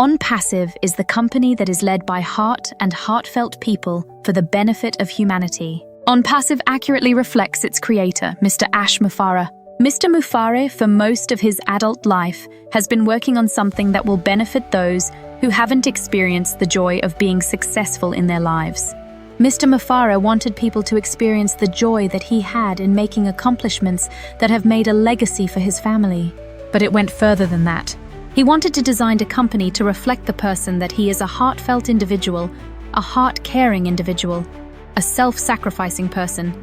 Onpassive is the company that is led by heart and heartfelt people for the benefit of humanity. Onpassive accurately reflects its creator, Mr. Ash Mufareh. Mr. Mufareh, for most of his adult life, has been working on something that will benefit those who haven't experienced the joy of being successful in their lives. Mr. Mufareh wanted people to experience the joy that he had in making accomplishments that have made a legacy for his family. But it went further than that. He wanted to design a company to reflect the person that he is: a heartfelt individual, a heart-caring individual, a self-sacrificing person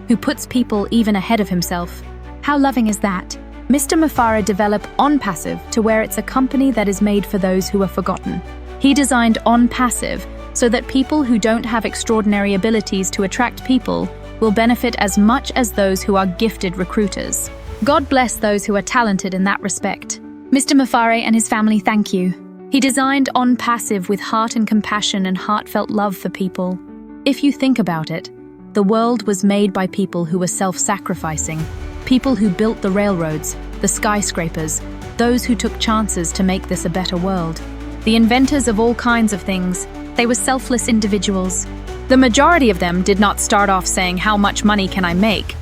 who puts people even ahead of himself. How loving is that? Mr. Mufareh developed Onpassive to where it's a company that is made for those who are forgotten. He designed Onpassive so that people who don't have extraordinary abilities to attract people will benefit as much as those who are gifted recruiters. God bless those who are talented in that respect. Mr. Mufareh and his family thank you. He designed Onpassive with heart and compassion and heartfelt love for people. If you think about it, the world was made by people who were self-sacrificing, people who built the railroads, the skyscrapers, those who took chances to make this a better world. The inventors of all kinds of things, they were selfless individuals. The majority of them did not start off saying, "How much money can I make?"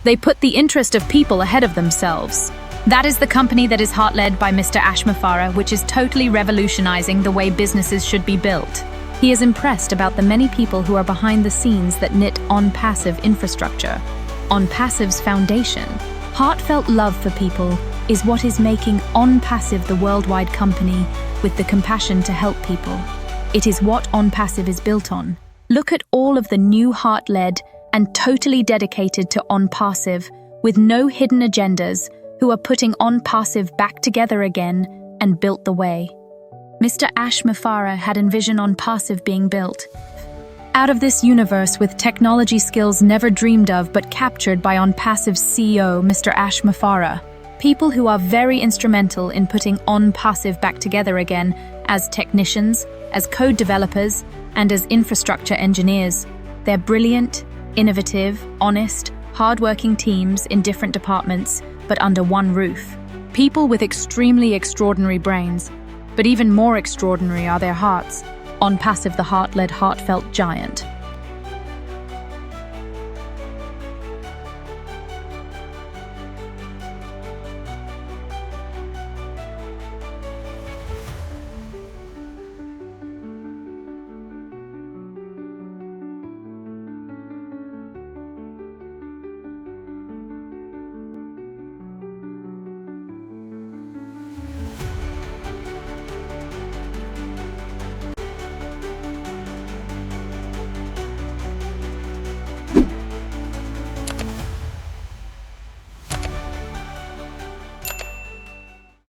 They put the interest of people ahead of themselves. That is the company that is heart-led by Mr. Ash Mufareh, which is totally revolutionizing the way businesses should be built. He is impressed about the many people who are behind the scenes that knit Onpassive infrastructure. Onpassive's foundation, heartfelt love for people, is what is making Onpassive the worldwide company with the compassion to help people. It is what Onpassive is built on. Look at all of the new heart-led and totally dedicated to Onpassive, with no hidden agendas, who are putting Onpassive back together again and built the way. Mr. Ash Mufareh had envisioned Onpassive being built out of this universe with technology skills never dreamed of but captured by Onpassive's CEO, Mr. Ash Mufareh. People who are very instrumental in putting Onpassive back together again as technicians, as code developers, and as infrastructure engineers. They're brilliant, innovative, honest, hard-working teams in different departments, but under one roof. People with extremely extraordinary brains, but even more extraordinary are their hearts. Onpassive, the heart-led, heartfelt giant.